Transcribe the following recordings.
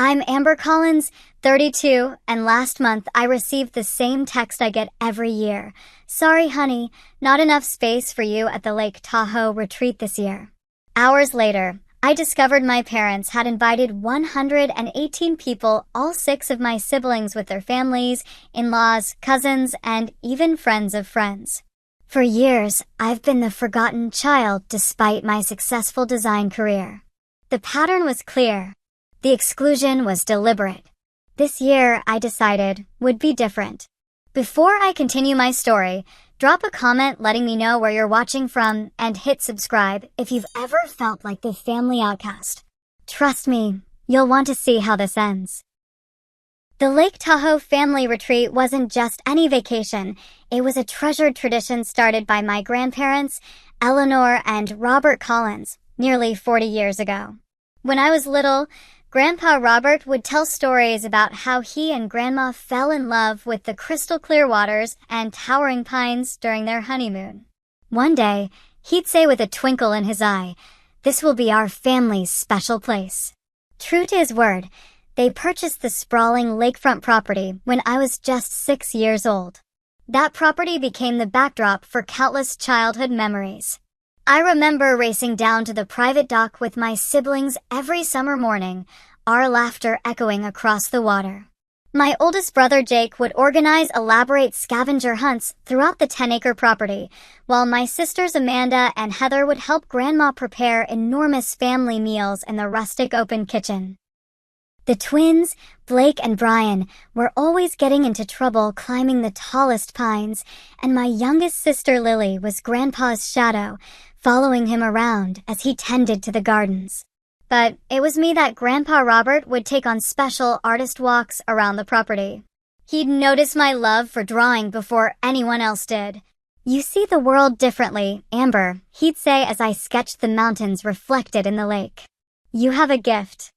I'm Amber Collins, 32, and last month I received the same text I get every year. Sorry, honey, not enough space for you at the Lake Tahoe retreat this year. Hours later, I discovered my parents had invited 118 people, all 6 of my siblings with their families, in-laws, cousins, and even friends of friends. For years, I've been the forgotten child despite my successful design career. The pattern was clear. The exclusion was deliberate. This year, I decided, would be different. Before I continue my story, drop a comment letting me know where you're watching from and hit subscribe if you've ever felt like the family outcast. Trust me, you'll want to see how this ends. The Lake Tahoe family retreat wasn't just any vacation. It was a treasured tradition started by my grandparents, Eleanor and Robert Collins, nearly 40 years ago. When I was little, Grandpa Robert would tell stories about how he and Grandma fell in love with the crystal clear waters and towering pines during their honeymoon. One day, he'd say with a twinkle in his eye, "This will be our family's special place." True to his word, they purchased the sprawling lakefront property when I was just 6 years old. That property became the backdrop for countless childhood memories. I remember racing down to the private dock with my siblings every summer morning, our laughter echoing across the water. My oldest brother Jake would organize elaborate scavenger hunts throughout the 10-acre property, while my sisters Amanda and Heather would help Grandma prepare enormous family meals in the rustic open kitchen. The twins, Blake and Brian, were always getting into trouble climbing the tallest pines, and my youngest sister Lily was Grandpa's shadow, following him around as he tended to the gardens. But it was me that Grandpa Robert would take on special artist walks around the property. He'd notice my love for drawing before anyone else did. "You see the world differently, Amber," he'd say as I sketched the mountains reflected in the lake. "You have a gift."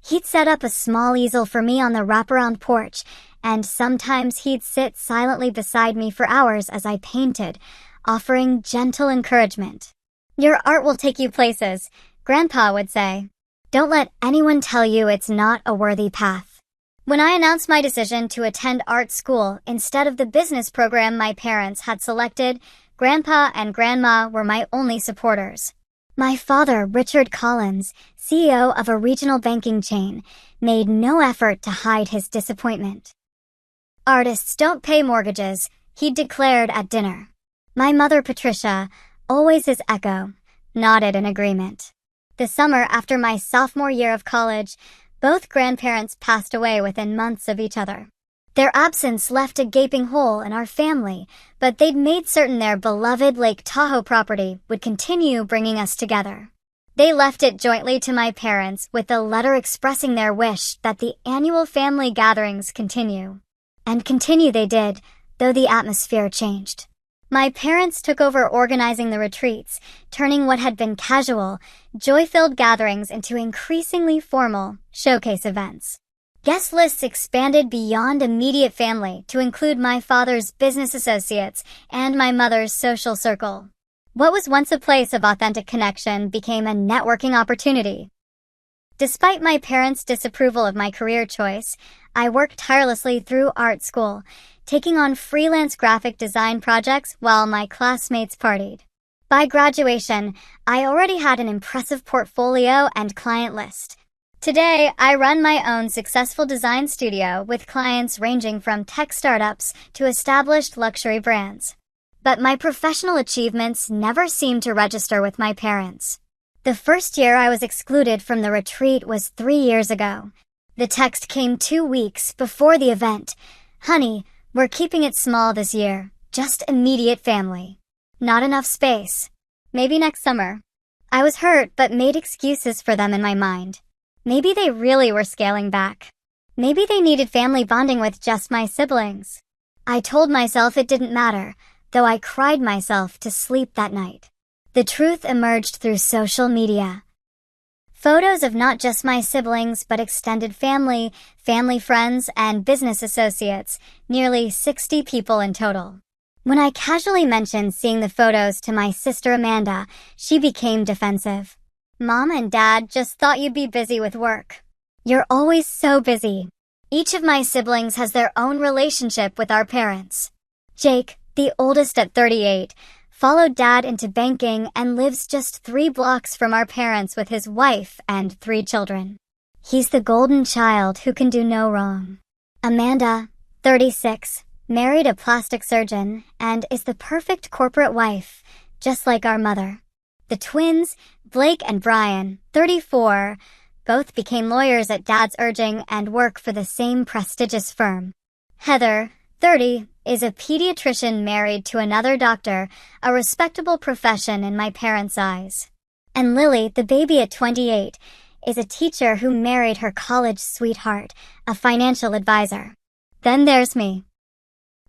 He'd set up a small easel for me on the wraparound porch, and sometimes he'd sit silently beside me for hours as I painted, offering gentle encouragement. "Your art will take you places," Grandpa would say. "Don't let anyone tell you it's not a worthy path." When I announced my decision to attend art school instead of the business program my parents had selected, Grandpa and Grandma were my only supporters. My father, Richard Collins, CEO of a regional banking chain, made no effort to hide his disappointment. "Artists don't pay mortgages," he declared at dinner. My mother, Patricia, always his echo, nodded in agreement. The summer after my sophomore year of college, both grandparents passed away within months of each other. Their absence left a gaping hole in our family, but they'd made certain their beloved Lake Tahoe property would continue bringing us together. They left it jointly to my parents with a letter expressing their wish that the annual family gatherings continue. And continue they did, though the atmosphere changed. My parents took over organizing the retreats, turning what had been casual, joy-filled gatherings into increasingly formal showcase events. Guest lists expanded beyond immediate family to include my father's business associates and my mother's social circle. What was once a place of authentic connection became a networking opportunity. Despite my parents' disapproval of my career choice, I worked tirelessly through art school, taking on freelance graphic design projects while my classmates partied. By graduation, I already had an impressive portfolio and client list. Today, I run my own successful design studio with clients ranging from tech startups to established luxury brands. But my professional achievements never seemed to register with my parents. The first year I was excluded from the retreat was 3 years ago. The text came 2 weeks before the event. "Honey, we're keeping it small this year, just immediate family. Not enough space. Maybe next summer." I was hurt but made excuses for them in my mind. Maybe they really were scaling back. Maybe they needed family bonding with just my siblings. I told myself it didn't matter, though I cried myself to sleep that night. The truth emerged through social media. Photos of not just my siblings but extended family, family friends, and business associates, nearly 60 people in total. When I casually mentioned seeing the photos to my sister Amanda, she became defensive. "Mom and Dad just thought you'd be busy with work." You're always so busy. Each of my siblings has their own relationship with our parents. Jake, the oldest at 38, followed Dad into banking and lives just 3 blocks from our parents with his wife and 3 children. He's the golden child who can do no wrong. Amanda, 36, married a plastic surgeon and is the perfect corporate wife, just like our mother. The twins, Blake and Brian, 34, both became lawyers at Dad's urging and work for the same prestigious firm. Heather, 30, is a pediatrician married to another doctor, a respectable profession in my parents' eyes. And Lily, the baby at 28, is a teacher who married her college sweetheart, a financial advisor. Then there's me.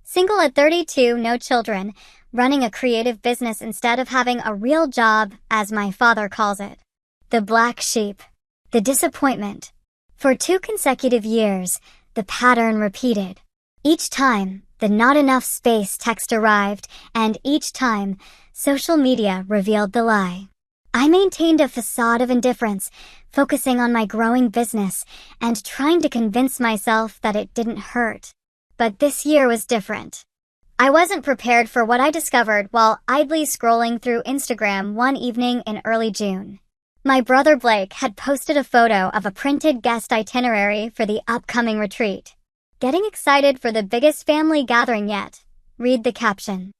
Single at 32, no children, running a creative business instead of having a real job, as my father calls it. The black sheep. The disappointment. For 2 consecutive years, the pattern repeated. Each time, the not enough space text arrived, and each time, social media revealed the lie. I maintained a facade of indifference, focusing on my growing business and trying to convince myself that it didn't hurt. But this year was different. I wasn't prepared for what I discovered while idly scrolling through Instagram one evening in early June. My brother Blake had posted a photo of a printed guest itinerary for the upcoming retreat. Getting excited for the biggest family gathering yet. Read the caption.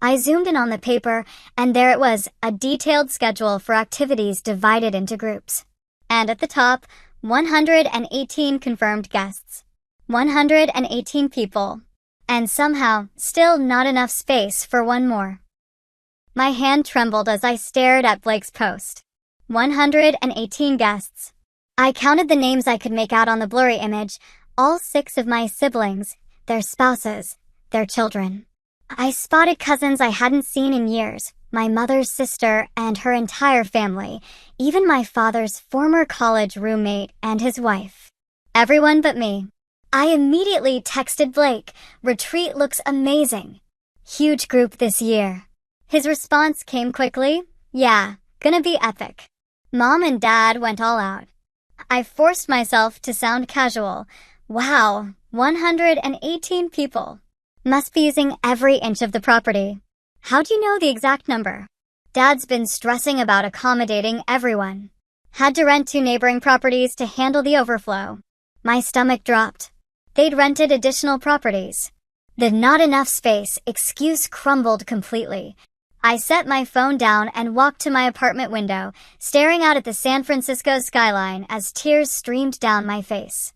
I zoomed in on the paper, and there it was, a detailed schedule for activities divided into groups. And at the top, 118 confirmed guests. 118 people. And somehow, still not enough space for one more. My hand trembled as I stared at Blake's post. 118 guests. I counted the names I could make out on the blurry image, all 6 of my siblings, their spouses, their children. I spotted cousins I hadn't seen in years, my mother's sister and her entire family, even my father's former college roommate and his wife. Everyone but me. I immediately texted Blake, "Retreat looks amazing. Huge group this year." His response came quickly, "Yeah, gonna be epic." Mom and Dad went all out. I forced myself to sound casual. Wow, 118 people. Must be using every inch of the property. How do you know the exact number? Dad's been stressing about accommodating everyone. Had to rent 2 neighboring properties to handle the overflow. My stomach dropped. They'd rented additional properties. The not enough space excuse crumbled completely. I set my phone down and walked to my apartment window, staring out at the San Francisco skyline as tears streamed down my face.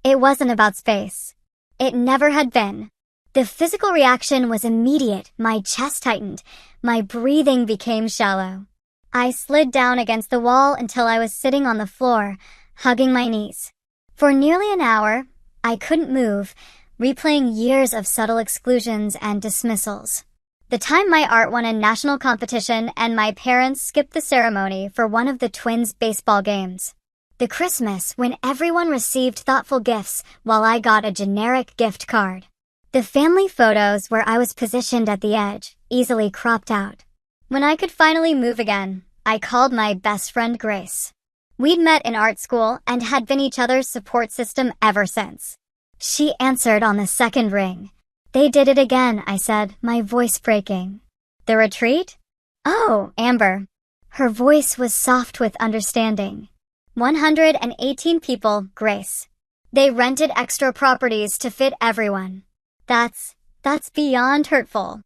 It wasn't about space. It never had been. The physical reaction was immediate. My chest tightened. My breathing became shallow. I slid down against the wall until I was sitting on the floor, hugging my knees. For nearly an hour, I couldn't move, replaying years of subtle exclusions and dismissals. The time my art won a national competition and my parents skipped the ceremony for one of the twins' baseball games. The Christmas when everyone received thoughtful gifts while I got a generic gift card. The family photos where I was positioned at the edge, easily cropped out. When I could finally move again, I called my best friend Grace. We'd met in art school and had been each other's support system ever since. She answered on the second ring. "They did it again," I said, my voice breaking. "The retreat?" "Oh, Amber." Her voice was soft with understanding. 118 people, Grace. They rented extra properties to fit everyone. That's beyond hurtful.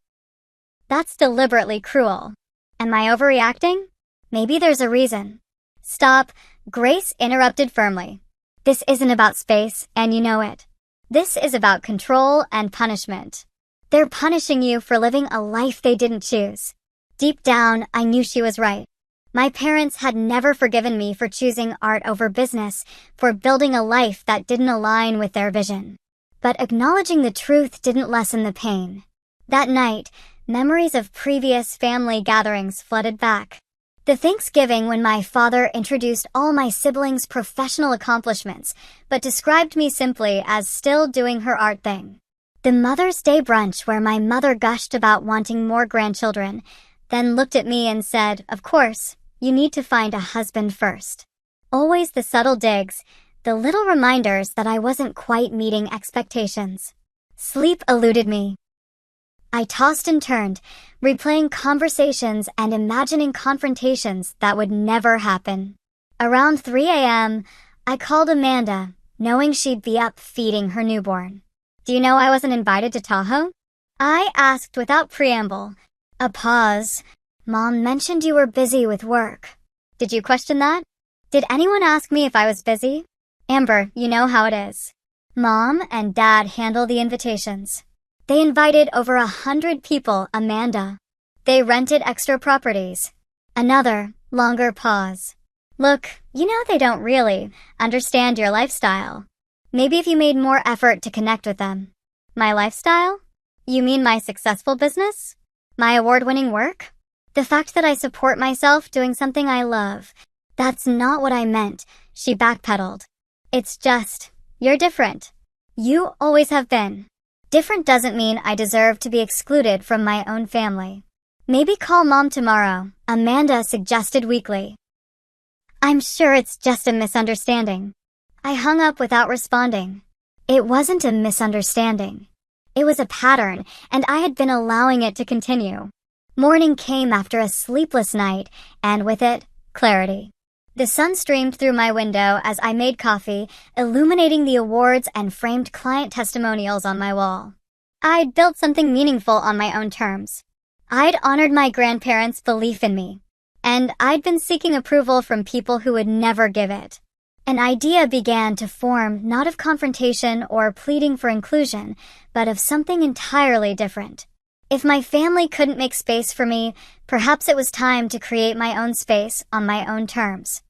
That's deliberately cruel. Am I overreacting? Maybe there's a reason. "Stop," Grace interrupted firmly. "This isn't about space, and you know it. This is about control and punishment. They're punishing you for living a life they didn't choose." Deep down, I knew she was right. My parents had never forgiven me for choosing art over business, for building a life that didn't align with their vision. But acknowledging the truth didn't lessen the pain. That night, memories of previous family gatherings flooded back. The Thanksgiving when my father introduced all my siblings' professional accomplishments, but described me simply as still doing her art thing. The Mother's Day brunch where my mother gushed about wanting more grandchildren, then looked at me and said, "Of course, you need to find a husband first." Always the subtle digs, the little reminders that I wasn't quite meeting expectations. Sleep eluded me. I tossed and turned, replaying conversations and imagining confrontations that would never happen. Around 3 a.m., I called Amanda, knowing she'd be up feeding her newborn. "Do you know I wasn't invited to Tahoe?" I asked without preamble. A pause. "Mom mentioned you were busy with work." "Did you question that?" "Did anyone ask me if I was busy?" "Amber, you know how it is. Mom and Dad handle the invitations. They invited over 100 people, Amanda. They rented extra properties." Another, longer pause. "Look, you know they don't really understand your lifestyle. Maybe if you made more effort to connect with them." "My lifestyle? You mean my successful business? My award-winning work? The fact that I support myself doing something I love. That's not what I meant," she backpedaled. "It's just, you're different. You always have been. Different doesn't mean I deserve to be excluded from my own family. Maybe call Mom tomorrow," Amanda suggested weakly. "I'm sure it's just a misunderstanding." I hung up without responding. It wasn't a misunderstanding. It was a pattern, and I had been allowing it to continue. Morning came after a sleepless night, and with it, clarity. The sun streamed through my window as I made coffee, illuminating the awards and framed client testimonials on my wall. I'd built something meaningful on my own terms. I'd honored my grandparents' belief in me, and I'd been seeking approval from people who would never give it. An idea began to form, not of confrontation or pleading for inclusion, but of something entirely different. If my family couldn't make space for me, perhaps it was time to create my own space on my own terms.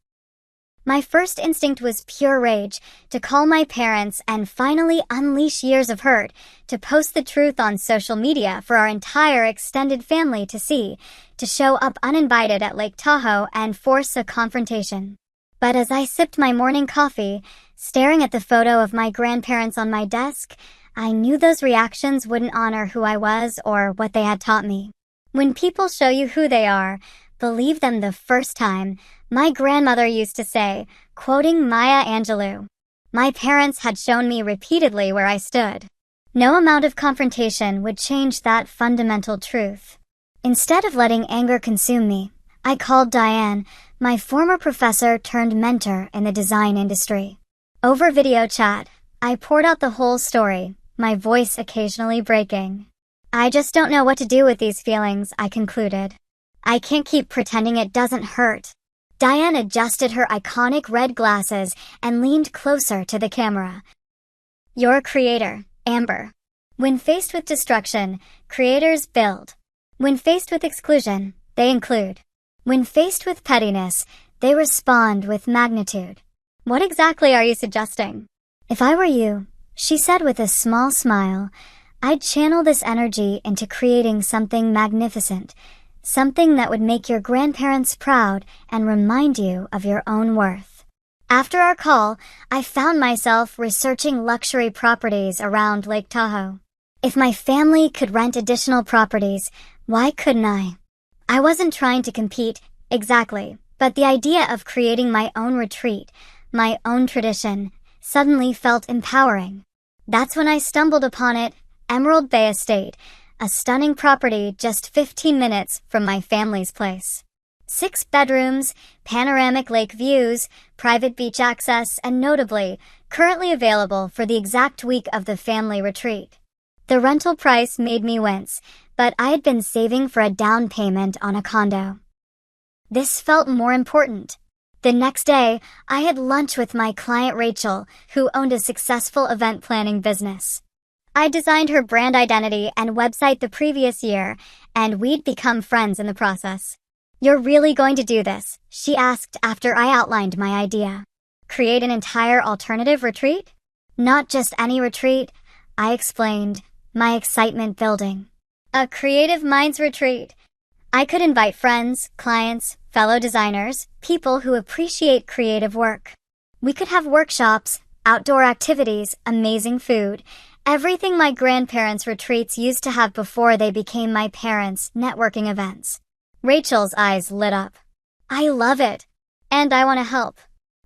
My first instinct was pure rage, to call my parents and finally unleash years of hurt, to post the truth on social media for our entire extended family to see, to show up uninvited at Lake Tahoe and force a confrontation. But as I sipped my morning coffee, staring at the photo of my grandparents on my desk, I knew those reactions wouldn't honor who I was or what they had taught me. When people show you who they are, believe them the first time, my grandmother used to say, quoting Maya Angelou. My parents had shown me repeatedly where I stood. No amount of confrontation would change that fundamental truth. Instead of letting anger consume me, I called Diane, my former professor turned mentor in the design industry. Over video chat, I poured out the whole story, my voice occasionally breaking. "I just don't know what to do with these feelings," I concluded. "I can't keep pretending it doesn't hurt." Diane adjusted her iconic red glasses and leaned closer to the camera. "You're a creator, Amber. When faced with destruction, creators build. When faced with exclusion, they include. When faced with pettiness, they respond with magnitude. What exactly are you suggesting?" "If I were you," she said with a small smile, "I'd channel this energy into creating something magnificent, something that would make your grandparents proud and remind you of your own worth." After our call, I found myself researching luxury properties around Lake Tahoe. If my family could rent additional properties, why couldn't I? I wasn't trying to compete, exactly, but the idea of creating my own retreat, my own tradition, suddenly felt empowering. That's when I stumbled upon it, Emerald Bay Estate, a stunning property just 15 minutes from my family's place. 6 bedrooms, panoramic lake views, private beach access, and notably, currently available for the exact week of the family retreat. The rental price made me wince, but I had been saving for a down payment on a condo. This felt more important. The next day, I had lunch with my client Rachel, who owned a successful event planning business. I designed her brand identity and website the previous year, and we'd become friends in the process. "You're really going to do this?" she asked after I outlined my idea. "Create an entire alternative retreat?" "Not just any retreat," I explained, my excitement building. "A creative minds retreat. I could invite friends, clients, fellow designers, people who appreciate creative work. We could have workshops, outdoor activities, amazing food, everything my grandparents' retreats used to have before they became my parents' networking events." Rachel's eyes lit up. "I love it. And I want to help."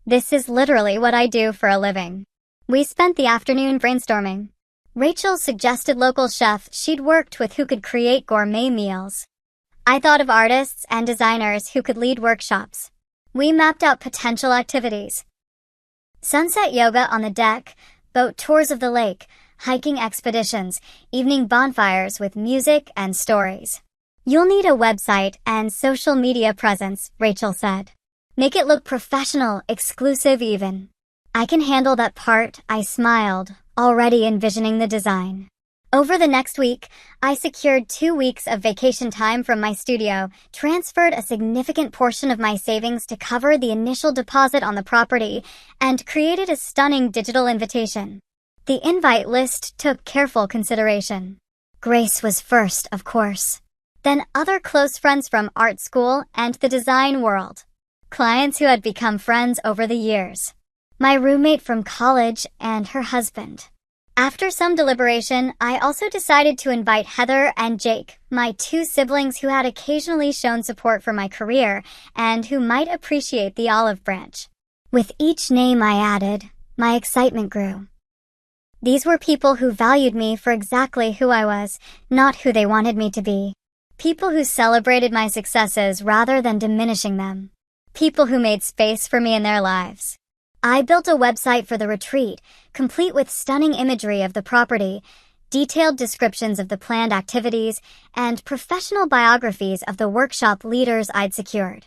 This is literally what I do for a living. We spent the afternoon brainstorming. Rachel suggested local chefs she'd worked with who could create gourmet meals. I thought of artists and designers who could lead workshops. We mapped out potential activities. Sunset yoga on the deck, boat tours of the lake, hiking expeditions, evening bonfires with music and stories. You'll need a website and social media presence, Rachel said. Make it look professional, exclusive even. I can handle that part, I smiled, already envisioning the design. Over the next week, I secured 2 weeks of vacation time from my studio, transferred a significant portion of my savings to cover the initial deposit on the property, and created a stunning digital invitation. The invite list took careful consideration. Grace was first, of course. Then other close friends from art school and the design world. Clients who had become friends over the years. My roommate from college and her husband. After some deliberation, I also decided to invite Heather and Jake, my 2 siblings who had occasionally shown support for my career and who might appreciate the olive branch. With each name I added, my excitement grew. These were people who valued me for exactly who I was, not who they wanted me to be. People who celebrated my successes rather than diminishing them. People who made space for me in their lives. I built a website for the retreat, complete with stunning imagery of the property, detailed descriptions of the planned activities, and professional biographies of the workshop leaders I'd secured.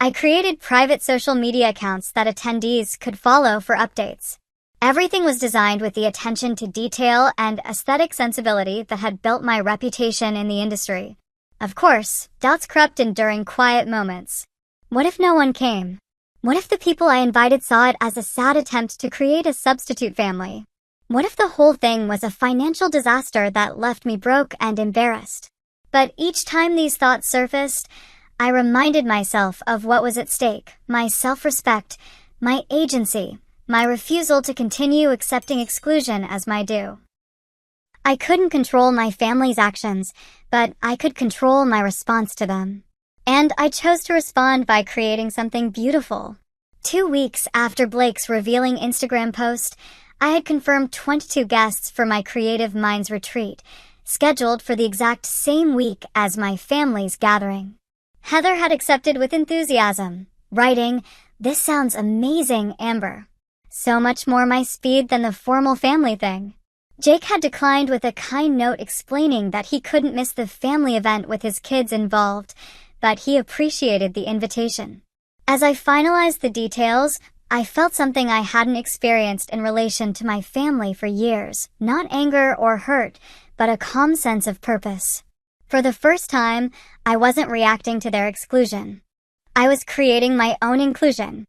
I created private social media accounts that attendees could follow for updates. Everything was designed with the attention to detail and aesthetic sensibility that had built my reputation in the industry. Of course, doubts crept in during quiet moments. What if no one came? What if the people I invited saw it as a sad attempt to create a substitute family? What if the whole thing was a financial disaster that left me broke and embarrassed? But each time these thoughts surfaced, I reminded myself of what was at stake, my self-respect, my agency, my refusal to continue accepting exclusion as my due. I couldn't control my family's actions, but I could control my response to them. And I chose to respond by creating something beautiful. 2 weeks after Blake's revealing Instagram post, I had confirmed 22 guests for my Creative Minds retreat, scheduled for the exact same week as my family's gathering. Heather had accepted with enthusiasm, writing, "This sounds amazing, Amber. So much more my speed than the formal family thing." Jake had declined with a kind note explaining that he couldn't miss the family event with his kids involved, but he appreciated the invitation. As I finalized the details, I felt something I hadn't experienced in relation to my family for years. Not anger or hurt, but a calm sense of purpose. For the first time, I wasn't reacting to their exclusion. I was creating my own inclusion.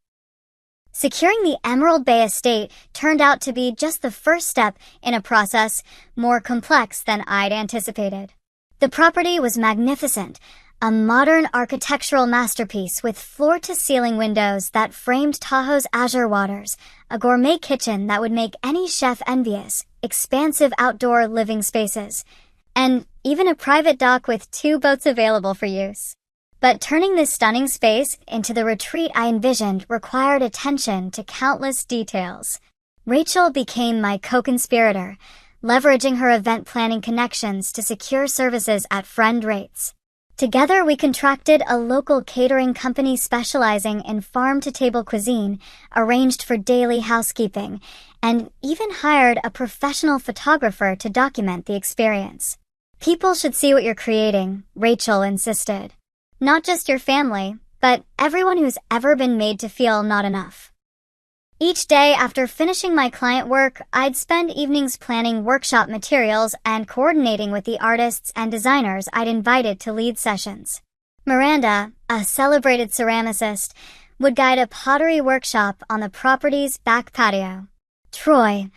Securing the Emerald Bay estate turned out to be just the first step in a process more complex than I'd anticipated. The property was magnificent, a modern architectural masterpiece with floor-to-ceiling windows that framed Tahoe's azure waters, a gourmet kitchen that would make any chef envious, expansive outdoor living spaces, and even a private dock with 2 boats available for use. But turning this stunning space into the retreat I envisioned required attention to countless details. Rachel became my co-conspirator, leveraging her event planning connections to secure services at friend rates. Together, we contracted a local catering company specializing in farm-to-table cuisine, arranged for daily housekeeping, and even hired a professional photographer to document the experience. "People should see what you're creating," Rachel insisted. "Not just your family, but everyone who's ever been made to feel not enough." Each day after finishing my client work, I'd spend evenings planning workshop materials and coordinating with the artists and designers I'd invited to lead sessions. Miranda, a celebrated ceramicist, would guide a pottery workshop on the property's back patio. Troy,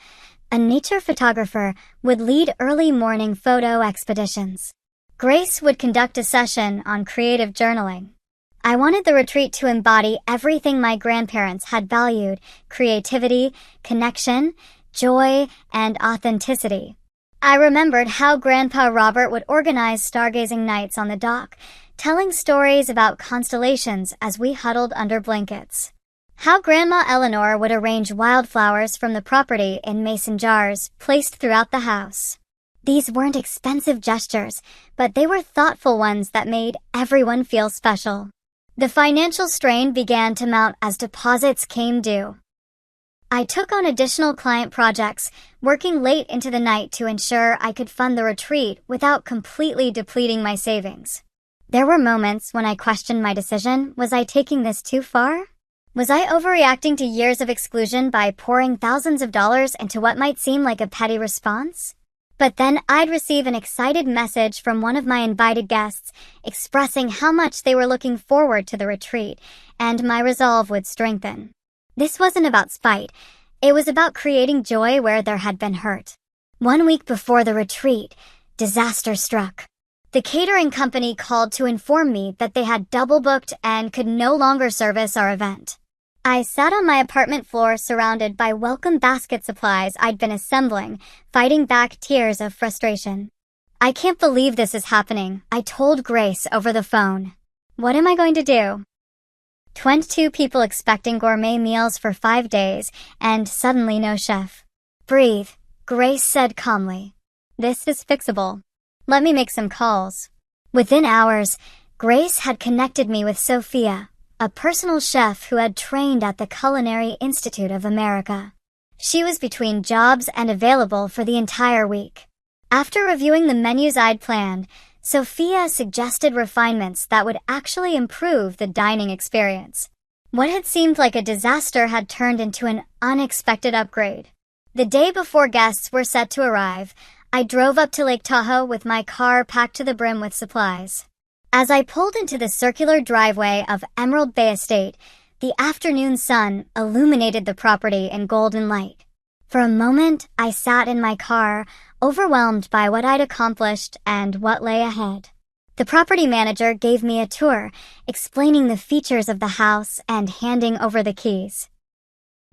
a nature photographer, would lead early morning photo expeditions. Grace would conduct a session on creative journaling. I wanted the retreat to embody everything my grandparents had valued: creativity, connection, joy, and authenticity. I remembered how Grandpa Robert would organize stargazing nights on the dock, telling stories about constellations as we huddled under blankets. How Grandma Eleanor would arrange wildflowers from the property in mason jars placed throughout the house. These weren't expensive gestures, but they were thoughtful ones that made everyone feel special. The financial strain began to mount as deposits came due. I took on additional client projects, working late into the night to ensure I could fund the retreat without completely depleting my savings. There were moments when I questioned my decision. Was I taking this too far? Was I overreacting to years of exclusion by pouring thousands of dollars into what might seem like a petty response? But then I'd receive an excited message from one of my invited guests expressing how much they were looking forward to the retreat, and my resolve would strengthen. This wasn't about spite. It was about creating joy where there had been hurt. 1 week before the retreat, disaster struck. The catering company called to inform me that they had double booked and could no longer service our event. I sat on my apartment floor surrounded by welcome basket supplies I'd been assembling, fighting back tears of frustration. I can't believe this is happening, I told Grace over the phone. What am I going to do? 22 people expecting gourmet meals for 5 days, and suddenly no chef. Breathe, Grace said calmly. This is fixable. Let me make some calls. Within hours, Grace had connected me with Sophia, a personal chef who had trained at the Culinary Institute of America. She was between jobs and available for the entire week. After reviewing the menus I'd planned, Sophia suggested refinements that would actually improve the dining experience. What had seemed like a disaster had turned into an unexpected upgrade. The day before guests were set to arrive, I drove up to Lake Tahoe with my car packed to the brim with supplies. As I pulled into the circular driveway of Emerald Bay Estate, the afternoon sun illuminated the property in golden light. For a moment, I sat in my car, overwhelmed by what I'd accomplished and what lay ahead. The property manager gave me a tour, explaining the features of the house and handing over the keys.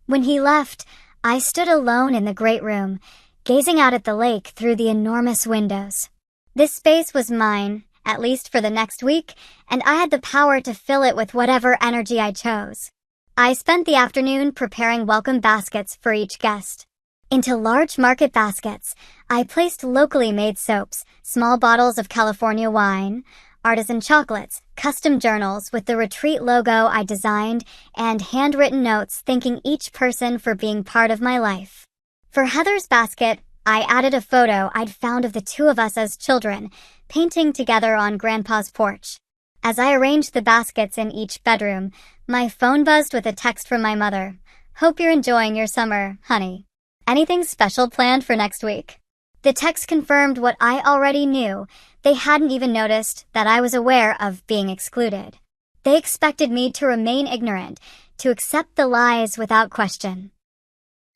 When he left, I stood alone in the great room, gazing out at the lake through the enormous windows. This space was mine, at least for the next week, and I had the power to fill it with whatever energy I chose. I spent the afternoon preparing welcome baskets for each guest. Into large market baskets, I placed locally made soaps, small bottles of California wine, artisan chocolates, custom journals with the retreat logo I designed, and handwritten notes thanking each person for being part of my life. For Heather's basket, I added a photo I'd found of the two of us as children, painting together on Grandpa's porch. As I arranged the baskets in each bedroom, my phone buzzed with a text from my mother. Hope you're enjoying your summer, honey. Anything special planned for next week? The text confirmed what I already knew. They hadn't even noticed that I was aware of being excluded. They expected me to remain ignorant, to accept the lies without question.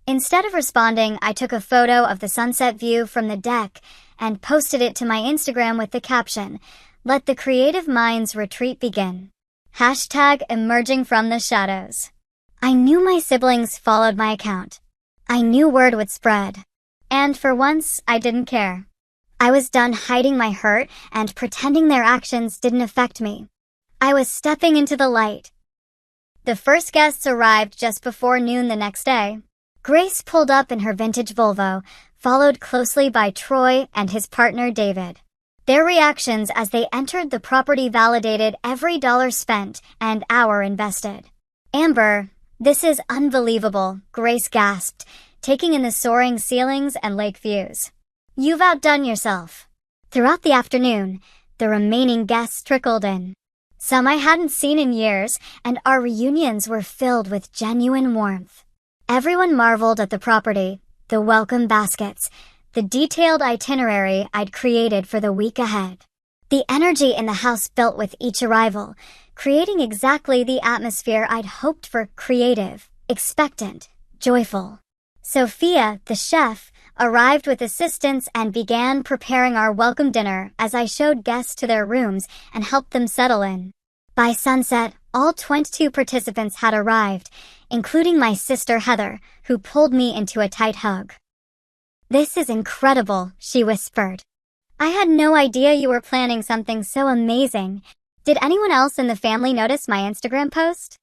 Instead of responding, I took a photo of the sunset view from the deck and posted it to my Instagram with the caption, "Let the creative minds retreat begin." #emerging from the shadows. I knew my siblings followed my account. I knew word would spread. And for once, I didn't care. I was done hiding my hurt and pretending their actions didn't affect me. I was stepping into the light. The first guests arrived just before noon the next day. Grace pulled up in her vintage Volvo, followed closely by Troy and his partner David. Their reactions as they entered the property validated every dollar spent and hour invested. "Amber, this is unbelievable," Grace gasped, taking in the soaring ceilings and lake views. "You've outdone yourself." Throughout the afternoon, the remaining guests trickled in. Some I hadn't seen in years, and our reunions were filled with genuine warmth. Everyone marveled at the property, the welcome baskets, the detailed itinerary I'd created for the week ahead. The energy in the house built with each arrival, creating exactly the atmosphere I'd hoped for: creative, expectant, joyful. Sophia, the chef, arrived with assistants and began preparing our welcome dinner as I showed guests to their rooms and helped them settle in. By sunset, all 22 participants had arrived, including my sister Heather, who pulled me into a tight hug. "This is incredible," she whispered. "I had no idea you were planning something so amazing. Did anyone else in the family notice my Instagram post?"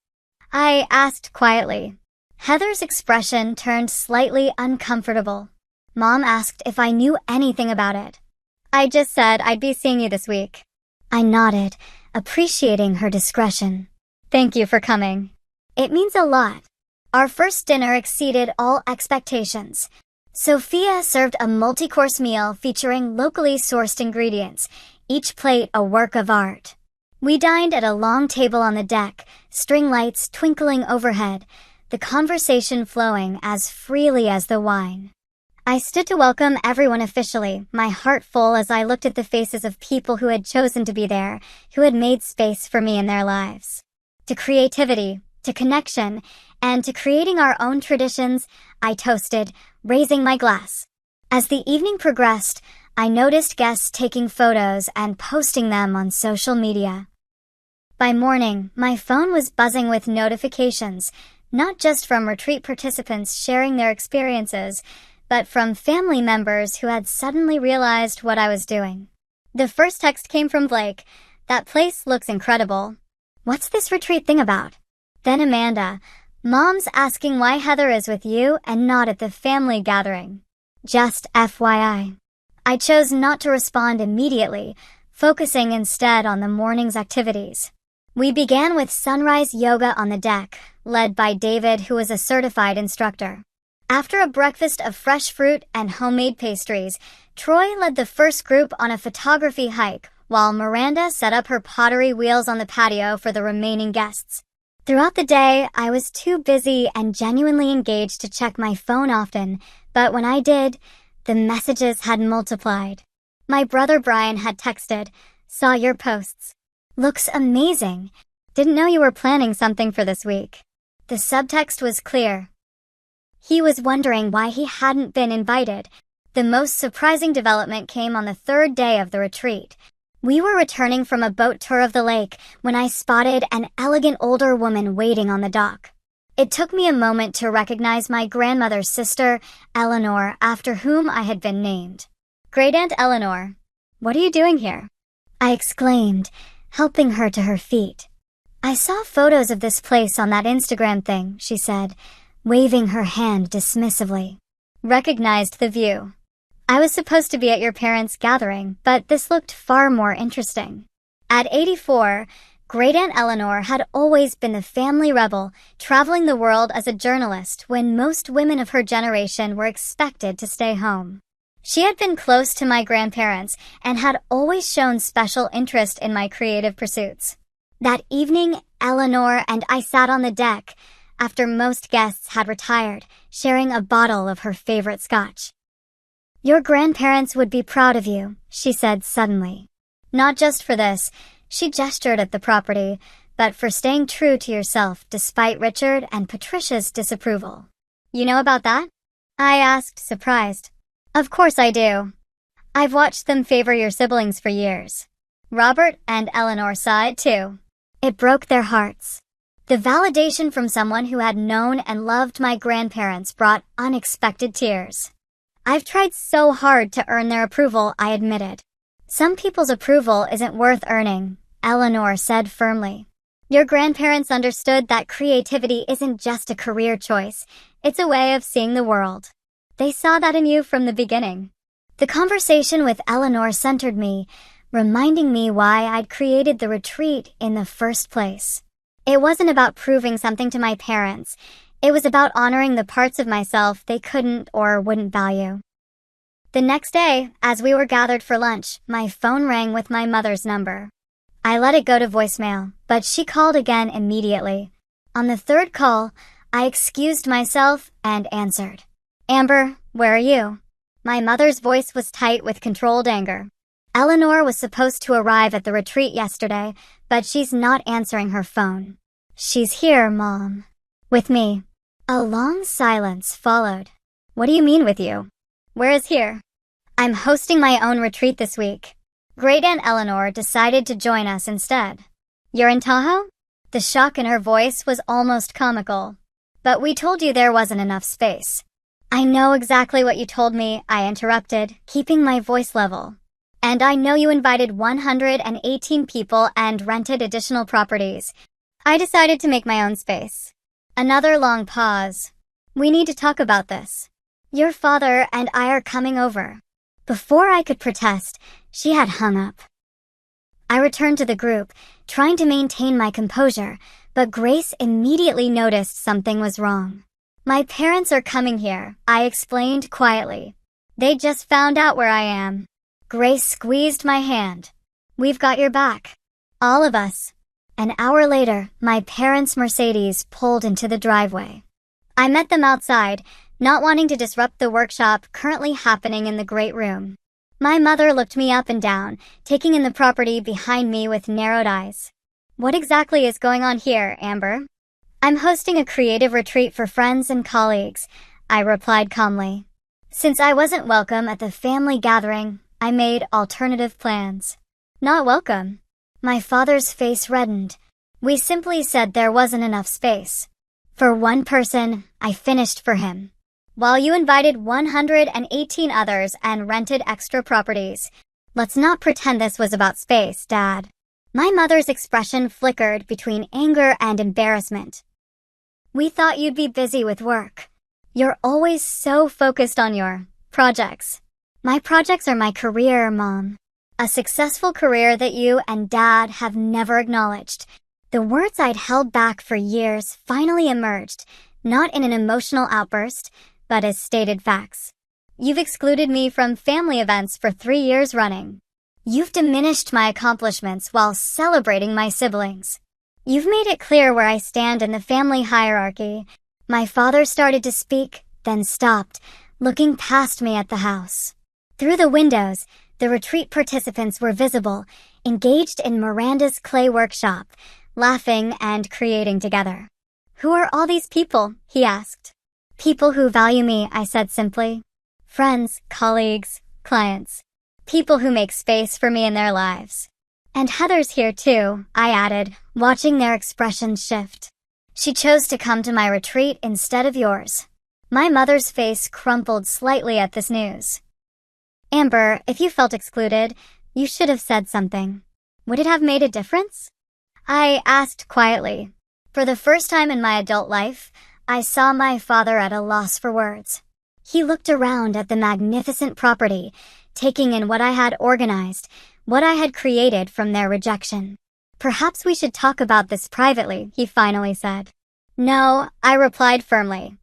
I asked quietly. Heather's expression turned slightly uncomfortable. Mom asked if I knew anything about it. I just said I'd be seeing you this week. I nodded, appreciating her discretion. Thank you for coming. It means a lot. Our first dinner exceeded all expectations. Sophia served a multi-course meal featuring locally sourced ingredients, each plate a work of art. We dined at a long table on the deck, string lights twinkling overhead, the conversation flowing as freely as the wine. I stood to welcome everyone officially, my heart full as I looked at the faces of people who had chosen to be there, who had made space for me in their lives. To creativity, to connection, and to creating our own traditions, I toasted, raising my glass. As the evening progressed, I noticed guests taking photos and posting them on social media. By morning, my phone was buzzing with notifications, not just from retreat participants sharing their experiences, but from family members who had suddenly realized what I was doing. The first text came from Blake. That place looks incredible. What's this retreat thing about? Then Amanda. Mom's asking why Heather is with you and not at the family gathering. Just FYI. I chose not to respond immediately, focusing instead on the morning's activities. We began with sunrise yoga on the deck, led by David, who was a certified instructor. After a breakfast of fresh fruit and homemade pastries, Troy led the first group on a photography hike, while Miranda set up her pottery wheels on the patio for the remaining guests. Throughout the day, I was too busy and genuinely engaged to check my phone often, but when I did, the messages had multiplied. My brother Brian had texted, "Saw your posts. Looks amazing. Didn't know you were planning something for this week." The subtext was clear. He was wondering why he hadn't been invited. The most surprising development came on the third day of the retreat. We were returning from a boat tour of the lake when I spotted an elegant older woman waiting on the dock. It took me a moment to recognize my grandmother's sister, Eleanor, after whom I had been named. "Great Aunt Eleanor, what are you doing here?" I exclaimed, helping her to her feet. "I saw photos of this place on that Instagram thing," she said, waving her hand dismissively. Recognized the view. "I was supposed to be at your parents' gathering, but this looked far more interesting." At 84, Great Aunt Eleanor had always been the family rebel, traveling the world as a journalist when most women of her generation were expected to stay home. She had been close to my grandparents and had always shown special interest in my creative pursuits. That evening, Eleanor and I sat on the deck, after most guests had retired, sharing a bottle of her favorite scotch. "Your grandparents would be proud of you," she said suddenly. Not just for this, she gestured at the property, but for staying true to yourself despite Richard and Patricia's disapproval. "You know about that?" I asked, surprised. "Of course I do. I've watched them favor your siblings for years." Robert and Eleanor saw it too. It broke their hearts. The validation from someone who had known and loved my grandparents brought unexpected tears. "I've tried so hard to earn their approval," I admitted. "Some people's approval isn't worth earning," Eleanor said firmly. "Your grandparents understood that creativity isn't just a career choice, it's a way of seeing the world. They saw that in you from the beginning." The conversation with Eleanor centered me, reminding me why I'd created the retreat in the first place. It wasn't about proving something to my parents. It was about honoring the parts of myself they couldn't or wouldn't value. The next day, as we were gathered for lunch, my phone rang with my mother's number. I let it go to voicemail, but she called again immediately. On the third call, I excused myself and answered. "Amber, where are you?" My mother's voice was tight with controlled anger. "Eleanor was supposed to arrive at the retreat yesterday, but she's not answering her phone." "She's here, Mom." "With me." A long silence followed. "What do you mean with you?" "Where is here?" "I'm hosting my own retreat this week." Great Aunt Eleanor decided to join us instead. "You're in Tahoe?" The shock in her voice was almost comical. "But we told you there wasn't enough space." "I know exactly what you told me," I interrupted, keeping my voice level. "And I know you invited 118 people and rented additional properties. I decided to make my own space. Another long pause. We need to talk about this. Your father and I are coming over. Before I could protest, she had hung up. I returned to the group, trying to maintain my composure, but Grace immediately noticed something was wrong. My parents are coming here, I explained quietly. They just found out where I am. Grace squeezed my hand. We've got your back. All of us. An hour later, my parents' Mercedes pulled into the driveway. I met them outside, not wanting to disrupt the workshop currently happening in the great room. My mother looked me up and down, taking in the property behind me with narrowed eyes. What exactly is going on here, Amber? I'm hosting a creative retreat for friends and colleagues, I replied calmly. Since I wasn't welcome at the family gathering, I made alternative plans. Not welcome. My father's face reddened. We simply said there wasn't enough space. For one person, I finished for him. While you invited 118 others and rented extra properties. Let's not pretend this was about space, Dad. My mother's expression flickered between anger and embarrassment. We thought you'd be busy with work. You're always so focused on your projects. My projects are my career, Mom. A successful career that you and Dad have never acknowledged. The words I'd held back for years finally emerged, not in an emotional outburst, but as stated facts. You've excluded me from family events for 3 years running. You've diminished my accomplishments while celebrating my siblings. You've made it clear where I stand in the family hierarchy. My father started to speak, then stopped, looking past me at the house. Through the windows, the retreat participants were visible, engaged in Miranda's clay workshop, laughing and creating together. Who are all these people? He asked. People who value me, I said simply. Friends, colleagues, clients. People who make space for me in their lives. And Heather's here too, I added, watching their expressions shift. She chose to come to my retreat instead of yours. My mother's face crumpled slightly at this news. Amber, if you felt excluded, you should have said something. Would it have made a difference? I asked quietly. For the first time in my adult life, I saw my father at a loss for words. He looked around at the magnificent property, taking in what I had organized, what I had created from their rejection. Perhaps we should talk about this privately, he finally said. No, I replied firmly.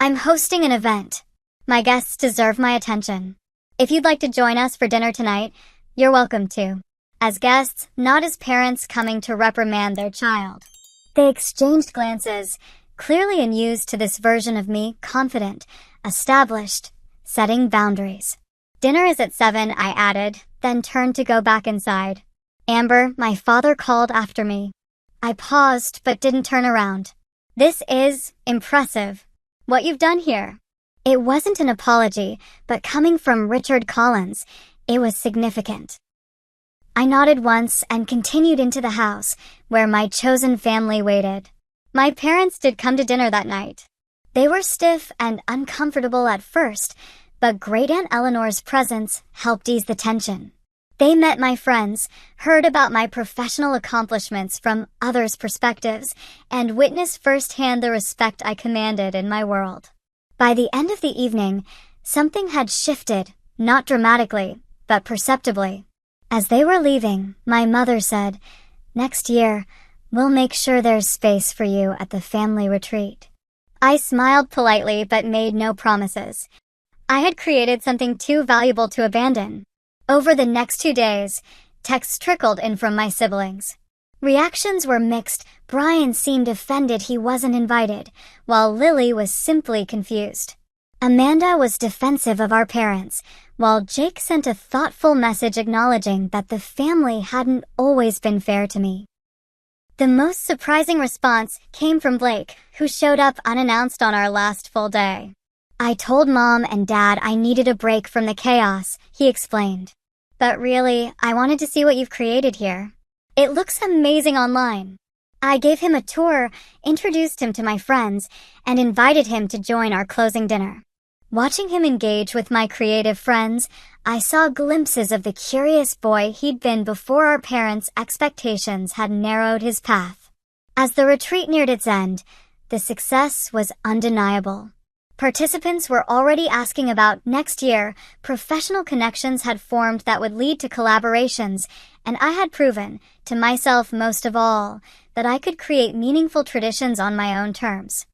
I'm hosting an event. My guests deserve my attention. If you'd like to join us for dinner tonight, you're welcome to. As guests, not as parents coming to reprimand their child. They exchanged glances, clearly unused to this version of me, confident, established, setting boundaries. Dinner is at 7, I added, then turned to go back inside. Amber, my father called after me. I paused but didn't turn around. This is impressive. What you've done here. It wasn't an apology, but coming from Richard Collins, it was significant. I nodded once and continued into the house, where my chosen family waited. My parents did come to dinner that night. They were stiff and uncomfortable at first, but Great Aunt Eleanor's presence helped ease the tension. They met my friends, heard about my professional accomplishments from others' perspectives, and witnessed firsthand the respect I commanded in my world. By the end of the evening, something had shifted, not dramatically, but perceptibly. As they were leaving, my mother said, "Next year, we'll make sure there's space for you at the family retreat." I smiled politely but made no promises. I had created something too valuable to abandon. Over the next 2 days, texts trickled in from my siblings. Reactions were mixed. Brian seemed offended he wasn't invited, while Lily was simply confused. Amanda was defensive of our parents, while Jake sent a thoughtful message acknowledging that the family hadn't always been fair to me. The most surprising response came from Blake, who showed up unannounced on our last full day. I told Mom and Dad I needed a break from the chaos, he explained. But really, I wanted to see what you've created here. It looks amazing online. I gave him a tour, introduced him to my friends, and invited him to join our closing dinner. Watching him engage with my creative friends, I saw glimpses of the curious boy he'd been before our parents' expectations had narrowed his path. As the retreat neared its end, the success was undeniable. Participants were already asking about next year. Professional connections had formed that would lead to collaborations, and I had proven, to myself most of all, that I could create meaningful traditions on my own terms.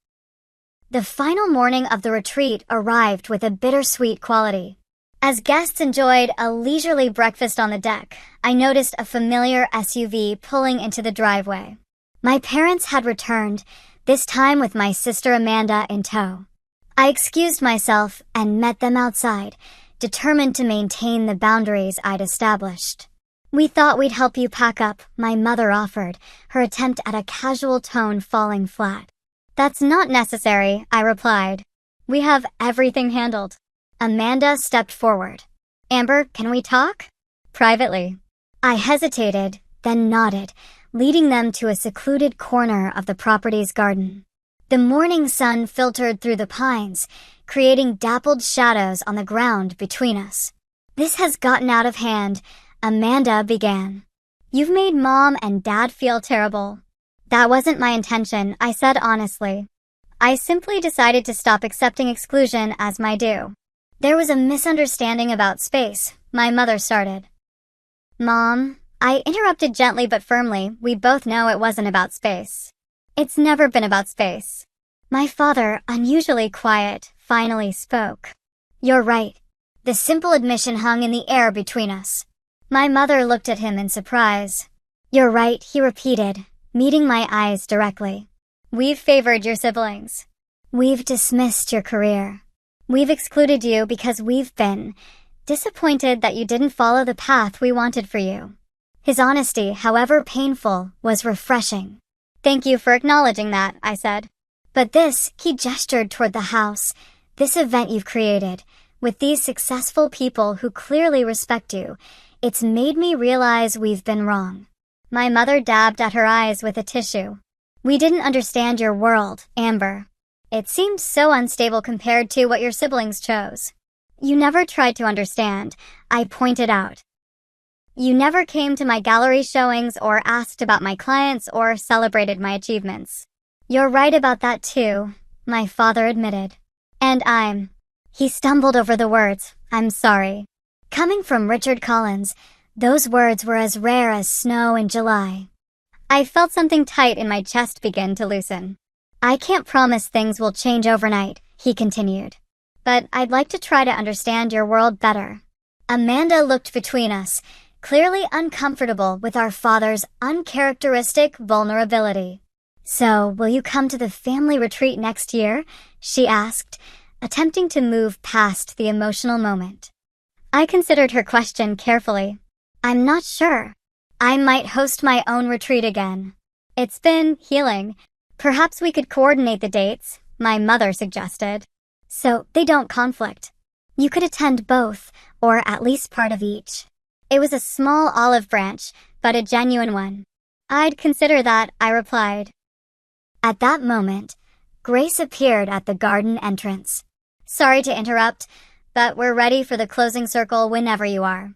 The final morning of the retreat arrived with a bittersweet quality. As guests enjoyed a leisurely breakfast on the deck, I noticed a familiar SUV pulling into the driveway. My parents had returned, this time with my sister Amanda in tow. I excused myself and met them outside, determined to maintain the boundaries I'd established. "We thought we'd help you pack up," my mother offered, her attempt at a casual tone falling flat. "That's not necessary," I replied. "We have everything handled." Amanda stepped forward. "Amber, can we talk?" "Privately." I hesitated, then nodded, leading them to a secluded corner of the property's garden. The morning sun filtered through the pines, creating dappled shadows on the ground between us. "This has gotten out of hand," Amanda began. "You've made Mom and Dad feel terrible." "That wasn't my intention," I said honestly. "I simply decided to stop accepting exclusion as my due." "There was a misunderstanding about space," my mother started. "Mom," I interrupted gently but firmly, "we both know it wasn't about space. It's never been about space." My father, unusually quiet, finally spoke. "You're right." The simple admission hung in the air between us. My mother looked at him in surprise. "You're right," he repeated, meeting my eyes directly. "We've favored your siblings. We've dismissed your career. We've excluded you because we've been disappointed that you didn't follow the path we wanted for you." His honesty, however painful, was refreshing. "Thank you for acknowledging that," I said. "But this," he gestured toward the house, "this event you've created, with these successful people who clearly respect you, it's made me realize we've been wrong." My mother dabbed at her eyes with a tissue. "We didn't understand your world, Amber. It seemed so unstable compared to what your siblings chose." "You never tried to understand," I pointed out. "You never came to my gallery showings or asked about my clients or celebrated my achievements." "You're right about that too," my father admitted. "And he stumbled over the words, "I'm sorry." Coming from Richard Collins, those words were as rare as snow in July. I felt something tight in my chest begin to loosen. "I can't promise things will change overnight," he continued. "But I'd like to try to understand your world better." Amanda looked between us, clearly uncomfortable with our father's uncharacteristic vulnerability. "So, will you come to the family retreat next year?" she asked, attempting to move past the emotional moment. I considered her question carefully. "I'm not sure. I might host my own retreat again. It's been healing. Perhaps we could coordinate the dates," my mother suggested. "So they don't conflict. You could attend both, or at least part of each." It was a small olive branch, but a genuine one. "I'd consider that," I replied. At that moment, Grace appeared at the garden entrance. "Sorry to interrupt, but we're ready for the closing circle whenever you are."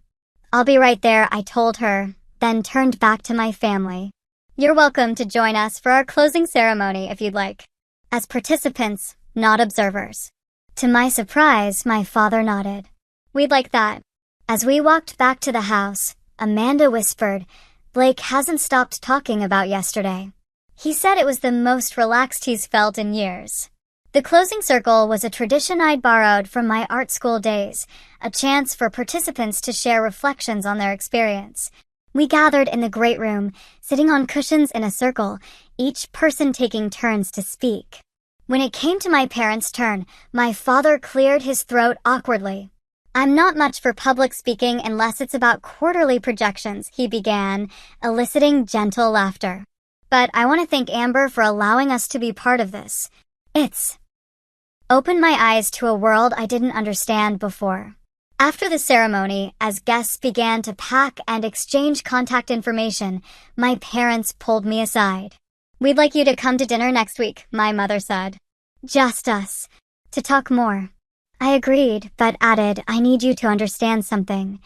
"I'll be right there," I told her, then turned back to my family. "You're welcome to join us for our closing ceremony if you'd like." As participants, not observers. To my surprise, my father nodded. "We'd like that." As we walked back to the house, Amanda whispered, "Blake hasn't stopped talking about yesterday. He said it was the most relaxed he's felt in years." The closing circle was a tradition I'd borrowed from my art school days, a chance for participants to share reflections on their experience. We gathered in the great room, sitting on cushions in a circle, each person taking turns to speak. When it came to my parents' turn, my father cleared his throat awkwardly. "I'm not much for public speaking unless it's about quarterly projections," he began, eliciting gentle laughter. "But I want to thank Amber for allowing us to be part of this. It's opened my eyes to a world I didn't understand before." After the ceremony, as guests began to pack and exchange contact information, my parents pulled me aside. "We'd like you to come to dinner next week," my mother said. "Just us. To talk more." I agreed, but added, "I need you to understand something.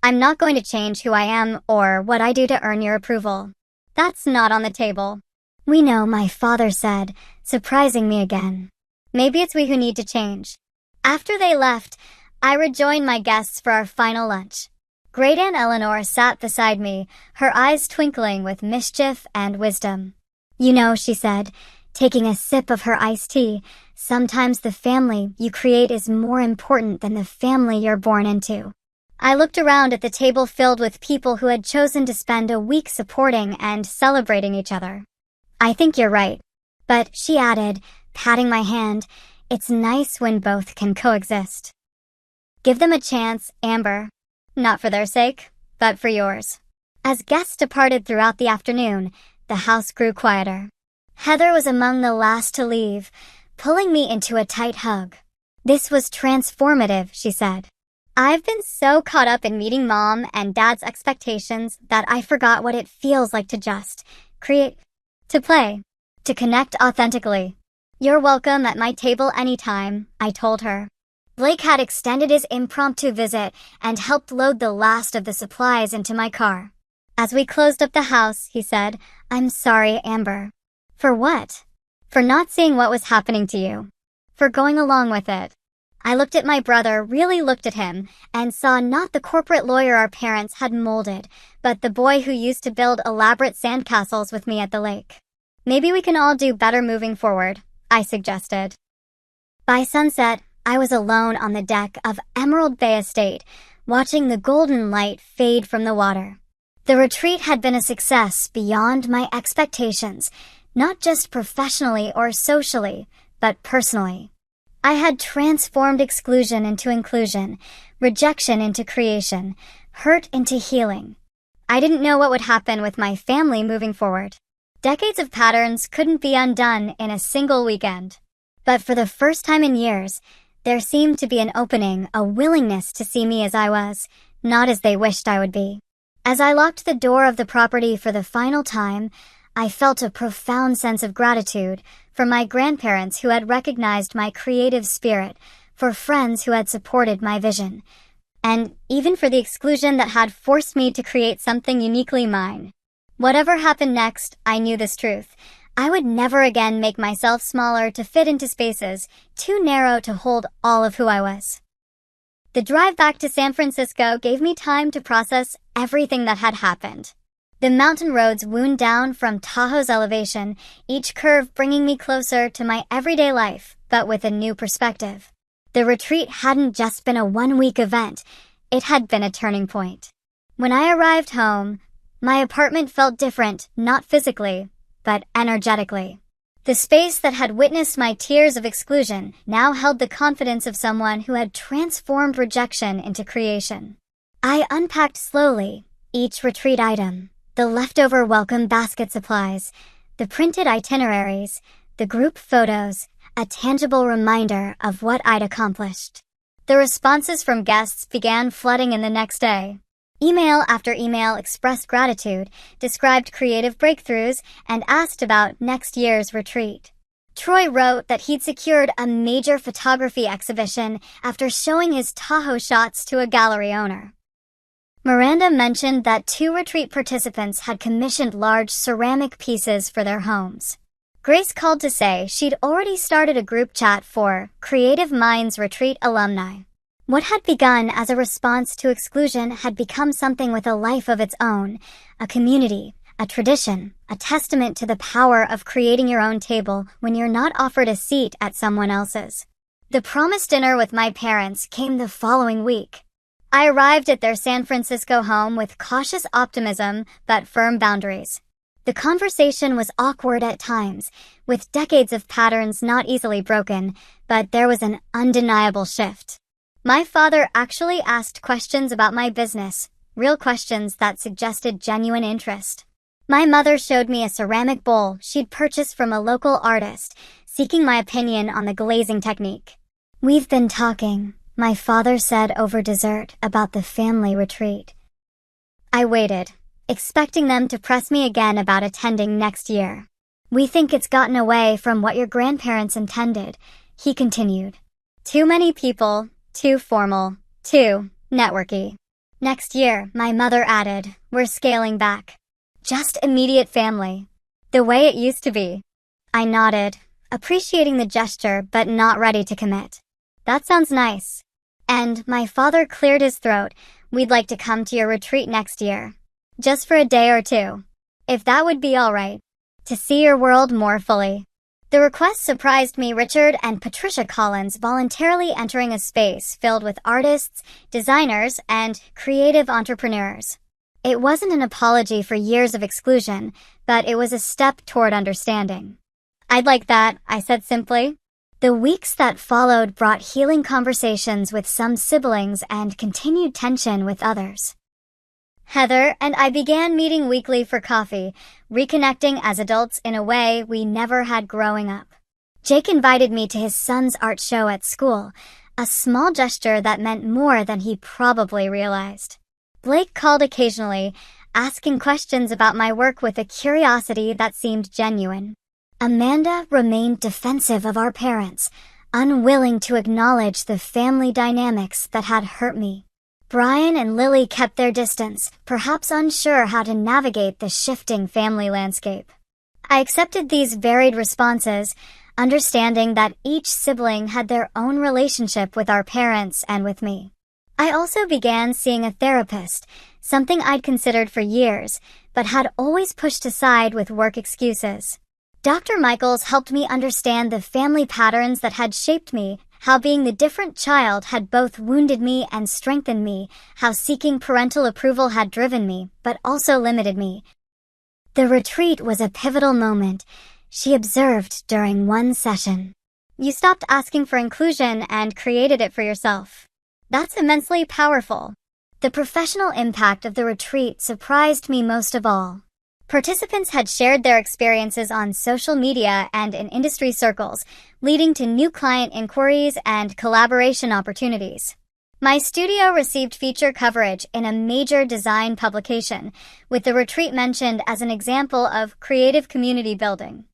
I'm not going to change who I am or what I do to earn your approval. That's not on the table." "We know," my father said, surprising me again. "Maybe it's we who need to change." After they left, I rejoined my guests for our final lunch. Great Aunt Eleanor sat beside me, her eyes twinkling with mischief and wisdom. "You know," she said, taking a sip of her iced tea, "sometimes the family you create is more important than the family you're born into." I looked around at the table filled with people who had chosen to spend a week supporting and celebrating each other. "I think you're right. But," she added, patting my hand, "it's nice when both can coexist." Give them a chance, Amber. Not for their sake, but for yours. As guests departed throughout the afternoon, the house grew quieter. Heather was among the last to leave, pulling me into a tight hug. "This was transformative," she said. "I've been so caught up in meeting Mom and Dad's expectations that I forgot what it feels like to just create, to play, to connect authentically." "You're welcome at my table anytime," I told her. Blake had extended his impromptu visit and helped load the last of the supplies into my car. As we closed up the house, he said, "I'm sorry, Amber." "For what?" "For not seeing what was happening to you. For going along with it." I looked at my brother, really looked at him, and saw not the corporate lawyer our parents had molded, but the boy who used to build elaborate sandcastles with me at the lake. "Maybe we can all do better moving forward," I suggested. By sunset, I was alone on the deck of Emerald Bay Estate, watching the golden light fade from the water. The retreat had been a success beyond my expectations, not just professionally or socially, but personally. I had transformed exclusion into inclusion, rejection into creation, hurt into healing. I didn't know what would happen with my family moving forward. Decades of patterns couldn't be undone in a single weekend. But for the first time in years, there seemed to be an opening, a willingness to see me as I was, not as they wished I would be. As I locked the door of the property for the final time, I felt a profound sense of gratitude for my grandparents who had recognized my creative spirit, for friends who had supported my vision, and even for the exclusion that had forced me to create something uniquely mine. Whatever happened next, I knew this truth. I would never again make myself smaller to fit into spaces too narrow to hold all of who I was. The drive back to San Francisco gave me time to process everything that had happened. The mountain roads wound down from Tahoe's elevation, each curve bringing me closer to my everyday life, but with a new perspective. The retreat hadn't just been a one-week event, it had been a turning point. When I arrived home, my apartment felt different, not physically, but energetically. The space that had witnessed my tears of exclusion now held the confidence of someone who had transformed rejection into creation. I unpacked slowly, each retreat item, the leftover welcome basket supplies, the printed itineraries, the group photos, a tangible reminder of what I'd accomplished. The responses from guests began flooding in the next day. Email after email expressed gratitude, described creative breakthroughs, and asked about next year's retreat. Troy wrote that he'd secured a major photography exhibition after showing his Tahoe shots to a gallery owner. Miranda mentioned that 2 retreat participants had commissioned large ceramic pieces for their homes. Grace called to say she'd already started a group chat for Creative Minds Retreat alumni. What had begun as a response to exclusion had become something with a life of its own, a community, a tradition, a testament to the power of creating your own table when you're not offered a seat at someone else's. The promised dinner with my parents came the following week. I arrived at their San Francisco home with cautious optimism but firm boundaries. The conversation was awkward at times, with decades of patterns not easily broken, but there was an undeniable shift. My father actually asked questions about my business, real questions that suggested genuine interest. My mother showed me a ceramic bowl she'd purchased from a local artist, seeking my opinion on the glazing technique. "We've been talking," my father said over dessert about the family retreat. I waited, expecting them to press me again about attending next year. "We think it's gotten away from what your grandparents intended," he continued. "Too many people, too formal, too networky." "Next year," my mother added, "we're scaling back. Just immediate family." The way it used to be. I nodded, appreciating the gesture but not ready to commit. That sounds nice. And my father cleared his throat. We'd like to come to your retreat next year. Just for a day or two. If that would be all right. To see your world more fully. The request surprised me. Richard and Patricia Collins voluntarily entering a space filled with artists, designers, and creative entrepreneurs. It wasn't an apology for years of exclusion, but it was a step toward understanding. I'd like that, I said simply. The weeks that followed brought healing conversations with some siblings and continued tension with others. Heather and I began meeting weekly for coffee, reconnecting as adults in a way we never had growing up. Jake invited me to his son's art show at school, a small gesture that meant more than he probably realized. Blake called occasionally, asking questions about my work with a curiosity that seemed genuine. Amanda remained defensive of our parents, unwilling to acknowledge the family dynamics that had hurt me. Brian and Lily kept their distance, perhaps unsure how to navigate the shifting family landscape. I accepted these varied responses, understanding that each sibling had their own relationship with our parents and with me. I also began seeing a therapist, something I'd considered for years, but had always pushed aside with work excuses. Dr. Michaels helped me understand the family patterns that had shaped me, how being the different child had both wounded me and strengthened me, how seeking parental approval had driven me, but also limited me. The retreat was a pivotal moment, she observed during one session. You stopped asking for inclusion and created it for yourself. That's immensely powerful. The professional impact of the retreat surprised me most of all. Participants had shared their experiences on social media and in industry circles, leading to new client inquiries and collaboration opportunities. My studio received feature coverage in a major design publication, with the retreat mentioned as an example of creative community building.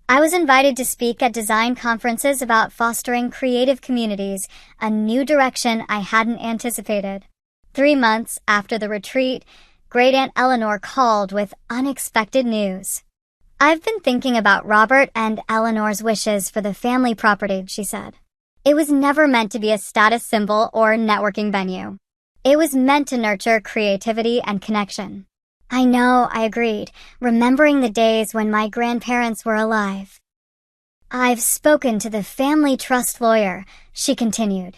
I was invited to speak at design conferences about fostering creative communities, a new direction I hadn't anticipated. 3 months after the retreat, Great Aunt Eleanor called with unexpected news. I've been thinking about Robert and Eleanor's wishes for the family property, she said. It was never meant to be a status symbol or networking venue. It was meant to nurture creativity and connection. I know, I agreed, remembering the days when my grandparents were alive. I've spoken to the family trust lawyer, she continued.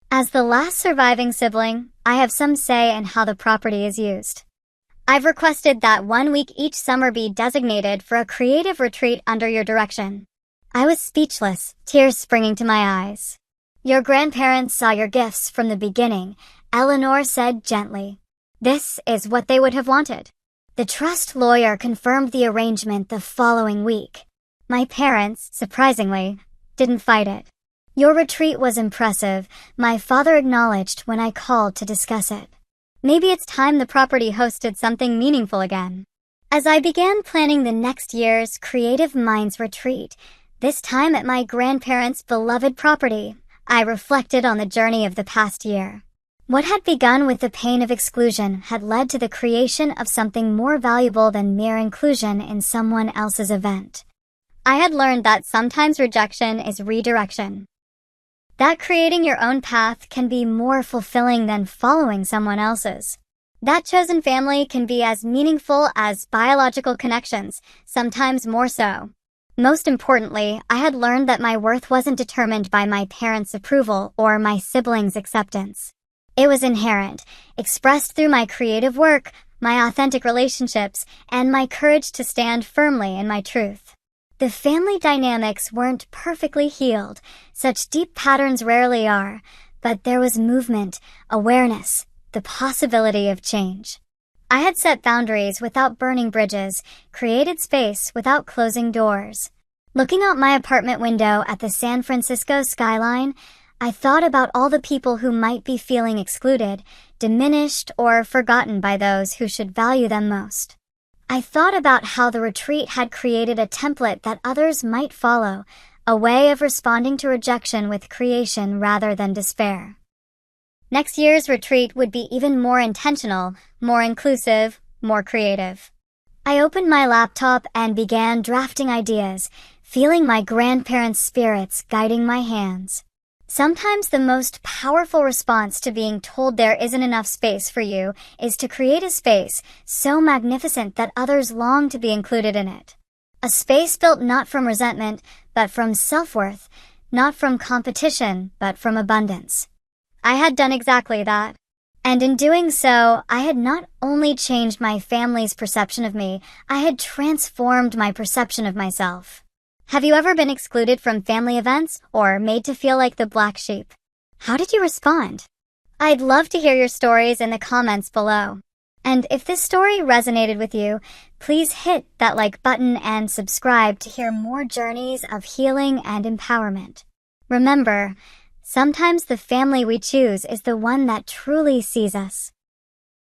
As the last surviving sibling, I have some say in how the property is used. I've requested that 1 week each summer be designated for a creative retreat under your direction. I was speechless, tears springing to my eyes. Your grandparents saw your gifts from the beginning, Eleanor said gently. This is what they would have wanted. The trust lawyer confirmed the arrangement the following week. My parents, surprisingly, didn't fight it. Your retreat was impressive, my father acknowledged when I called to discuss it. Maybe it's time the property hosted something meaningful again. As I began planning the next year's Creative Minds retreat, this time at my grandparents' beloved property, I reflected on the journey of the past year. What had begun with the pain of exclusion had led to the creation of something more valuable than mere inclusion in someone else's event. I had learned that sometimes rejection is redirection. That creating your own path can be more fulfilling than following someone else's. That chosen family can be as meaningful as biological connections, sometimes more so. Most importantly, I had learned that my worth wasn't determined by my parents' approval or my siblings' acceptance. It was inherent, expressed through my creative work, my authentic relationships, and my courage to stand firmly in my truth. The family dynamics weren't perfectly healed, such deep patterns rarely are, but there was movement, awareness, the possibility of change. I had set boundaries without burning bridges, created space without closing doors. Looking out my apartment window at the San Francisco skyline, I thought about all the people who might be feeling excluded, diminished, or forgotten by those who should value them most. I thought about how the retreat had created a template that others might follow, a way of responding to rejection with creation rather than despair. Next year's retreat would be even more intentional, more inclusive, more creative. I opened my laptop and began drafting ideas, feeling my grandparents' spirits guiding my hands. Sometimes the most powerful response to being told there isn't enough space for you is to create a space so magnificent that others long to be included in it. A space built not from resentment, but from self-worth, not from competition, but from abundance. I had done exactly that. And in doing so, I had not only changed my family's perception of me, I had transformed my perception of myself. Have you ever been excluded from family events or made to feel like the black sheep? How did you respond? I'd love to hear your stories in the comments below. And if this story resonated with you, please hit that like button and subscribe to hear more journeys of healing and empowerment. Remember, sometimes the family we choose is the one that truly sees us.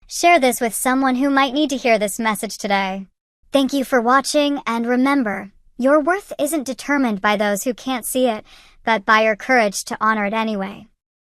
Share this with someone who might need to hear this message today. Thank you for watching, and remember, your worth isn't determined by those who can't see it, but by your courage to honor it anyway.